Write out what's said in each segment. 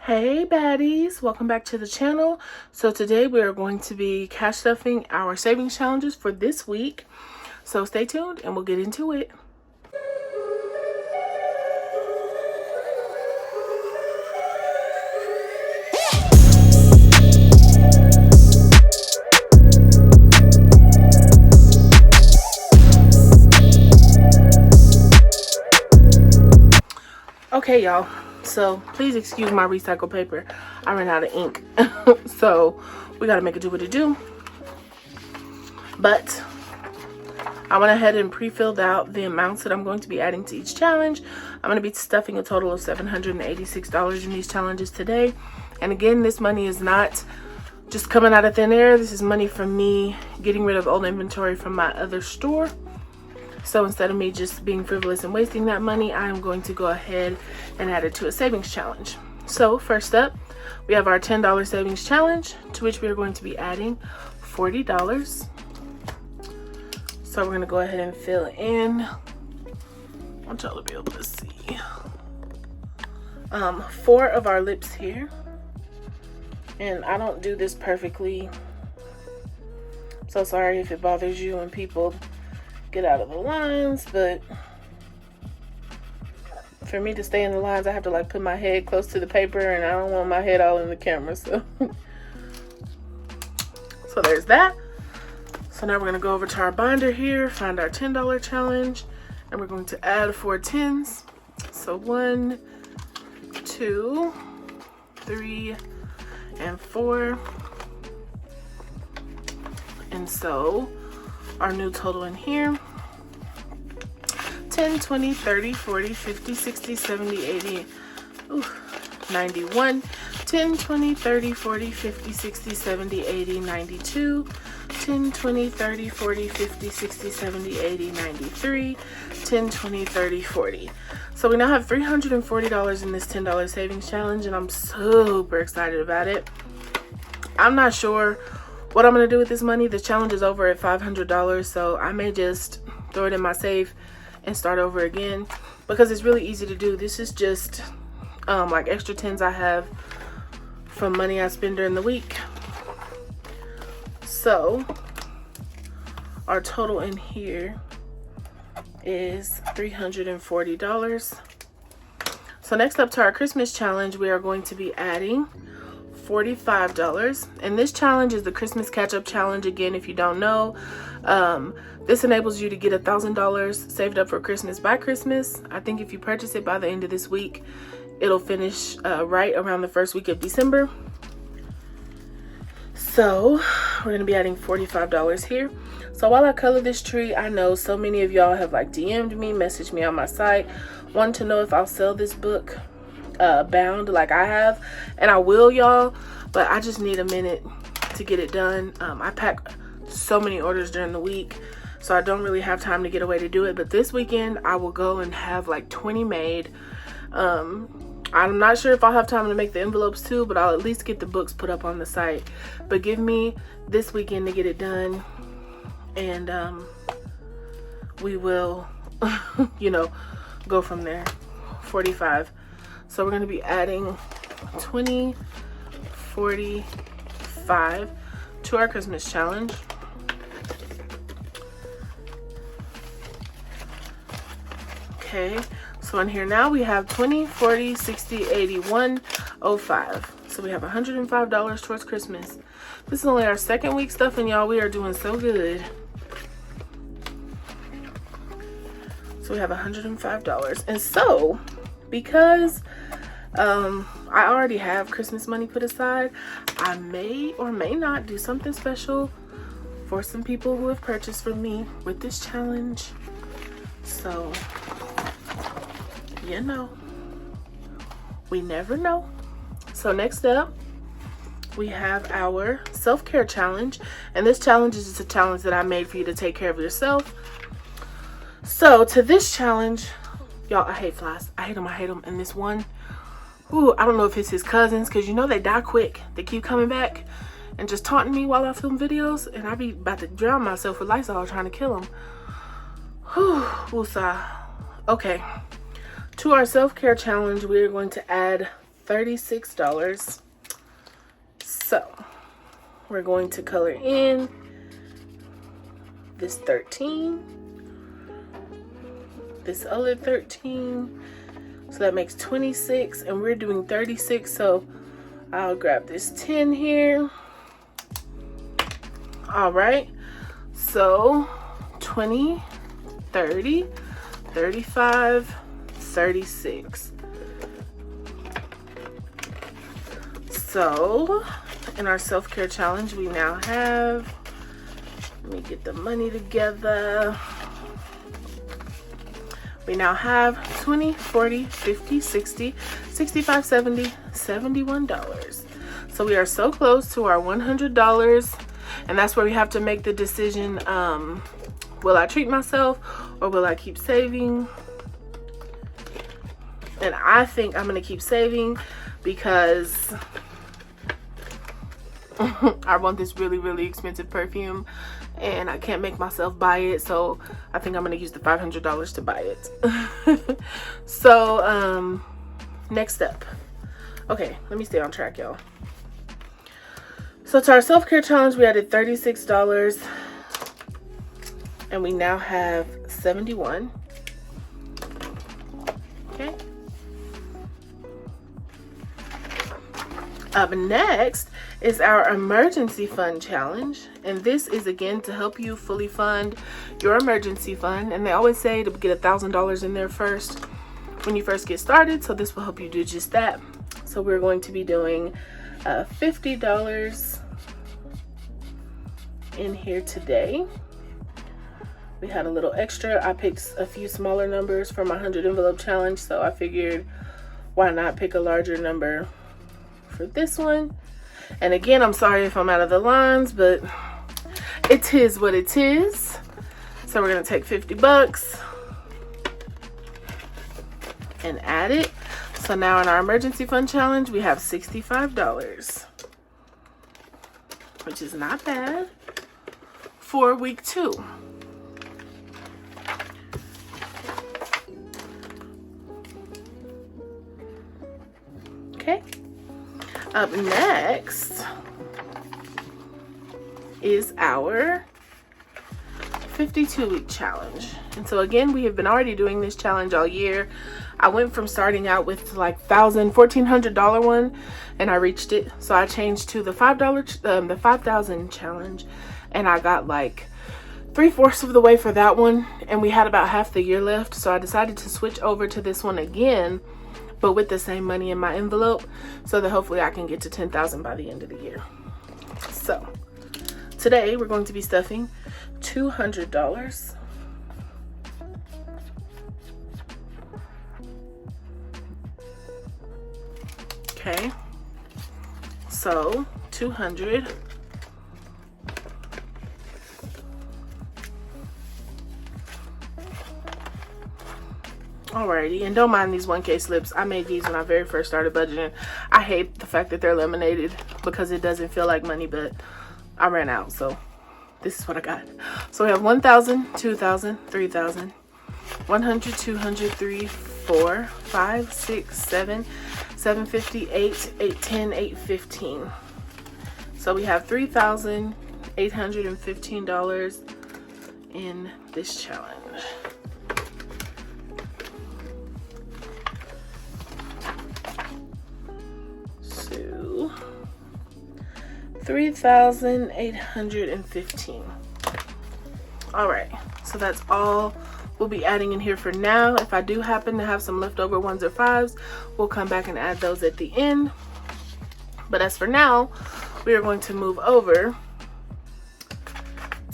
Hey baddies, welcome back to the channel. So today we are going to be cash stuffing our savings challenges for this week. So stay tuned and we'll get into it. Okay y'all, so please excuse my recycled paper. I ran out of ink. So we gotta make it do what it do. But I went ahead and pre-filled out the amounts that I'm going to be adding to each challenge. I'm going to be stuffing a total of $786 in these challenges today. And again, this money is not just coming out of thin air. This is money from me getting rid of old inventory from my other store. So instead of me just being frivolous and wasting that money, I am going to go ahead and add it to a savings challenge. So first up, we have our $10 savings challenge, to which we are going to be adding $40. So we're going to go ahead and fill in. I want y'all to be able to see. 4 of our lips here. And I don't do this perfectly. So sorry if it bothers you when people get out of the lines, but for me to stay in the lines, I have to like put my head close to the paper, and I don't want my head all in the camera. So there's that. So now we're going to go over to our binder here, find our $10 challenge, and we're going to add 4 tens. So 1, 2, 3, and 4. And so our new total in here, 10, 20, 30, 40, 50, 60, 70, 80, 91, 10, 20, 30, 40, 50, 60, 70, 80, 92, 10, 20, 30, 40, 50, 60, 70, 80, 93, 10, 20, 30, 40. So we now have $340 in this $10 savings challenge, and I'm super excited about it. I'm not sure what I'm going to do with this money. The challenge is over at $500, so I may just throw it in my safe and start over again, because it's really easy to do. This is just like extra tens I have from money I spend during the week. So our total in here is $340. So next up to our Christmas challenge, we are going to be adding $45, and this challenge is the Christmas catch-up challenge. Again, if you don't know, this enables you to get $1,000 saved up for Christmas by Christmas. I think if you purchase it by the end of this week, it'll finish right around the first week of December. So we're gonna be adding $45 here. So while I color this tree, I know so many of y'all have like DM'd me, messaged me on my site, wanting to know if I'll sell this book bound like I have, and I will, y'all, but I just need a minute to get it done. I pack so many orders during the week, so I don't really have time to get away to do it, but this weekend I will go and have like 20 made. I'm not sure if I'll have time to make the envelopes too, but I'll at least get the books put up on the site. But give me this weekend to get it done, and we will you know, go from there. 45. So we're going to be adding 20, 45 to our Christmas challenge. Okay, so in here now we have 20, 40, 60, 80, 105. So we have $105 towards Christmas. This is only our second week stuffing, y'all. We are doing so good. So we have $105. And so, because I already have Christmas money put aside, I may or may not do something special for some people who have purchased from me with this challenge. So, you know, we never know. So next up, we have our self-care challenge, and this challenge is just a challenge that I made for you to take care of yourself. So to this challenge, y'all, I hate flies. I hate them. And this one, ooh, I don't know if it's his cousins, because you know they die quick. They keep coming back and just taunting me while I film videos, and I be about to drown myself with Lysol trying to kill them. Whew, woosah. Okay, to our self-care challenge, we are going to add $36. So we're going to color in this 13, this other 13, so that makes 26, and we're doing 36, so I'll grab this 10 here. All right, so 20, 30, 35, 36. So in our self-care challenge, we now have, let me get the money together. We now have 20, 40, 50, 60, 65, 70, $71. So we are so close to our $100, and that's where we have to make the decision, will I treat myself or will I keep saving? And I think I'm gonna keep saving because I want this really, really expensive perfume and I can't make myself buy it, so I think I'm gonna use the $500 to buy it. So next up, okay, let me stay on track, y'all. So to our self-care challenge, we added $36 and we now have 71. Okay. Up next is our emergency fund challenge, and this is again to help you fully fund your emergency fund. And they always say to get $1,000 in there first when you first get started, so this will help you do just that. So we're going to be doing $50 in here today. We had a little extra. I picked a few smaller numbers for my 100 envelope challenge, so I figured why not pick a larger number for this one. And again, I'm sorry if I'm out of the lines, but it is what it is. So we're gonna take $50 and add it. So now in our emergency fund challenge, we have $65, which is not bad for week 2. Okay. Up next is our 52-week challenge. And so again, we have been already doing this challenge all year. I went from starting out with like $1,400 one and I reached it. So I changed to the the 5,000 challenge, and I got like 3/4 of the way for that one, and we had about half the year left. So I decided to switch over to this one again, but with the same money in my envelope, so that hopefully I can get to 10,000 by the end of the year. So today we're going to be stuffing $200. Okay, so 200. Alrighty, and don't mind these 1K slips. I made these when I very first started budgeting. I hate the fact that they're laminated because it doesn't feel like money, but I ran out, so this is what I got. So we have 1,000, 2,000, 3,000, 100, 200, 3, 4, 5, 6, 7, 750, 8, 810, 815. So we have $3,815 in this challenge. So 3,815. All right, so that's all we'll be adding in here for now. If I do happen to have some leftover 1s or 5s, we'll come back and add those at the end. But as for now, we are going to move over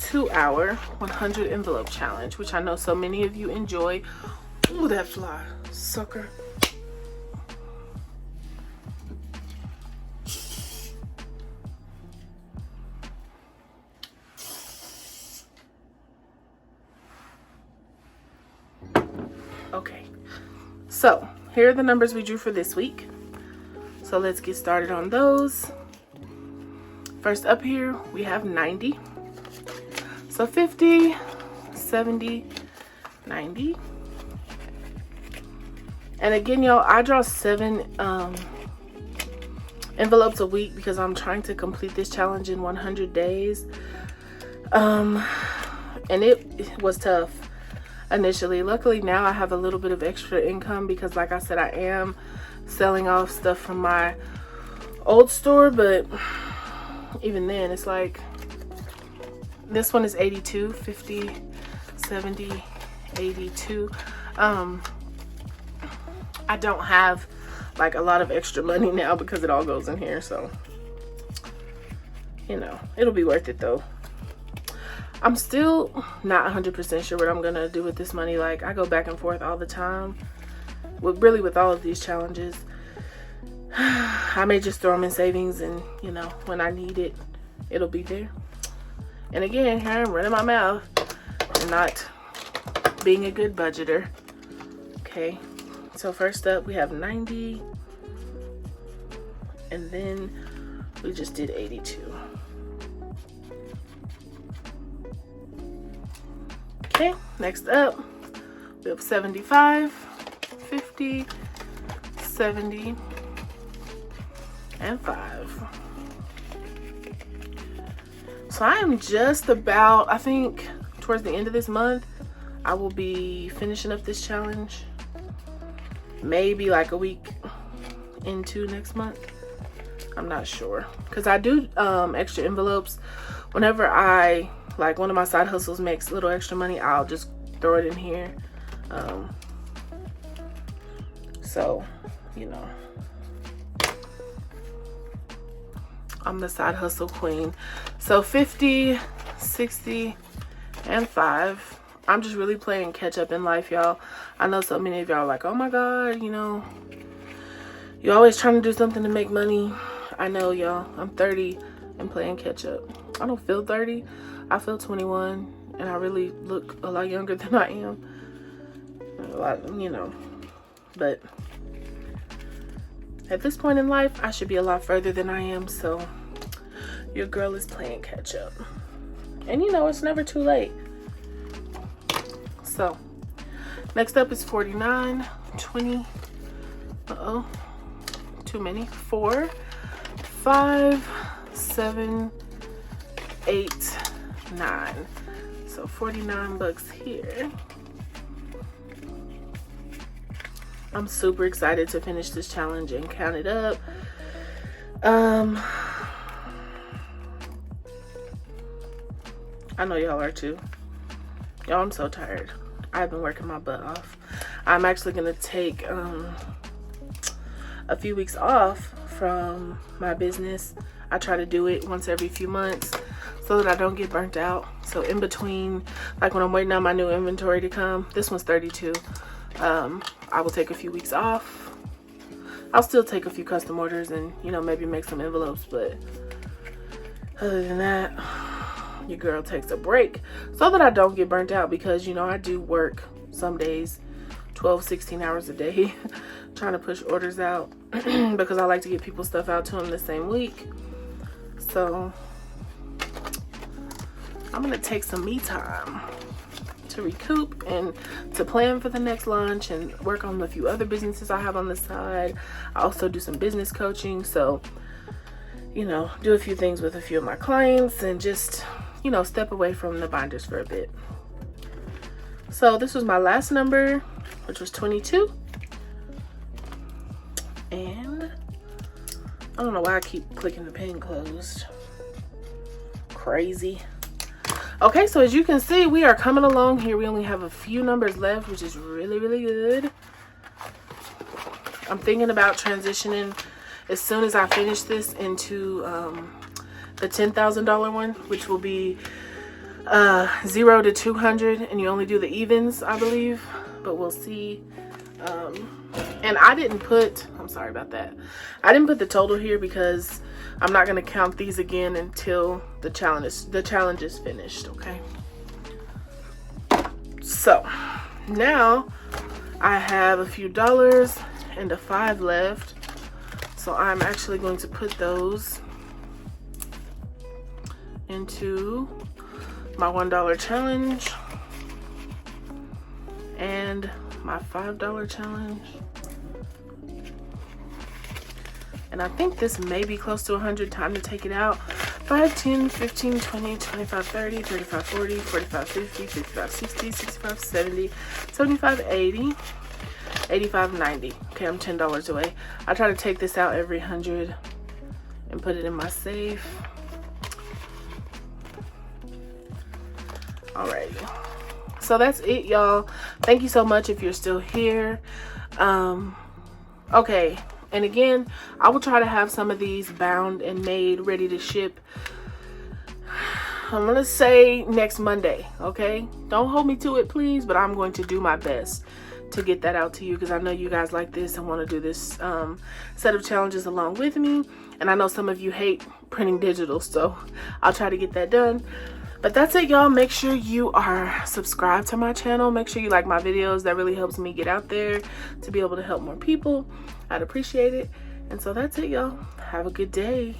to our 100 envelope challenge, which I know so many of you enjoy. Ooh, that fly, sucker. Okay, so here are the numbers we drew for this week. So let's get started on those. First up here, we have 90. So 50, 70, 90. And again, y'all, I draw 7 envelopes a week because I'm trying to complete this challenge in 100 days. And it was tough initially. Luckily now I have a little bit of extra income because, like I said, I am selling off stuff from my old store, but even then it's like this one is 82, 50, 70, 82. I don't have like a lot of extra money now because it all goes in here, so you know, it'll be worth it though. I'm still not 100% sure what I'm gonna do with this money. Like, I go back and forth all the time with all of these challenges. I may just throw them in savings, and you know, when I need it, it'll be there. And again, here I'm running my mouth and not being a good budgeter. Okay, so first up we have 90, and then we just did 82. Okay, next up we have 75, 50, 70, and 5. So I am just about, I think towards the end of this month, I will be finishing up this challenge. Maybe like a week into next month. I'm not sure. Because I do extra envelopes. Whenever I, like, one of my side hustles makes a little extra money, I'll just throw it in here. So, you know, I'm the side hustle queen. So 50, 60, and 5. I'm just really playing catch up in life, y'all. I know so many of y'all are like, oh my God, you know, you're always trying to do something to make money. I know, y'all. I'm 30 and playing catch up. I don't feel 30. I feel 21, and I really look a lot younger than I am. A lot, you know, but at this point in life, I should be a lot further than I am, so your girl is playing catch up. And you know, it's never too late. So, next up is 49, 20, too many, 4, 5, 7, 8, 9. So 49 bucks here. I'm super excited to finish this challenge and count it up. I know y'all are too. Y'all, I'm so tired. I've been working my butt off. I'm actually gonna take a few weeks off from my business. I try to do it once every few months so that I don't get burnt out. So in between, like when I'm waiting on my new inventory to come, this one's 32. I will take a few weeks off. I'll still take a few custom orders and, you know, maybe make some envelopes, but other than that, your girl takes a break so that I don't get burnt out, because, you know, I do work some days 12, 16 hours a day trying to push orders out because I like to get people stuff out to them the same week. So I'm gonna take some me time to recoup and to plan for the next launch and work on a few other businesses I have on the side. I also do some business coaching, so, you know, do a few things with a few of my clients and just, you know, step away from the binders for a bit. So this was my last number, which was 22. And I don't know why I keep clicking the pen closed. Crazy. Okay, so as you can see, we are coming along here. We only have a few numbers left, which is really, really good. I'm thinking about transitioning as soon as I finish this into the $10,000 one, which will be 0 to 200, and you only do the evens, I believe, but we'll see. And I didn't put, I'm sorry about that, I didn't put the total here because I'm not going to count these again until the challenge is finished. Okay, so now I have a few dollars and a 5 left, so I'm actually going to put those into my $1 challenge and my $5 challenge, And I think this may be close to 100. Time to take it out. 5, 10, 15, 20, 25, 30, 35, 40, 45, 50, 55, 60, 65, 70, 75, 80, 85, 90. Okay, I'm $10 away. I try to take this out every 100 and put it in my safe. Alrighty. So that's it, y'all. Thank you so much if you're still here. Okay, and again, I will try to have some of these bound and made ready to ship. I'm gonna say next Monday. Okay, don't hold me to it, please, but I'm going to do my best to get that out to you, because I know you guys like this and want to do this set of challenges along with me, and I know some of you hate printing digital, so I'll try to get that done. But that's it, y'all. Make sure you are subscribed to my channel. Make sure you like my videos. That really helps me get out there to be able to help more people. I'd appreciate it. And so that's it, y'all. Have a good day.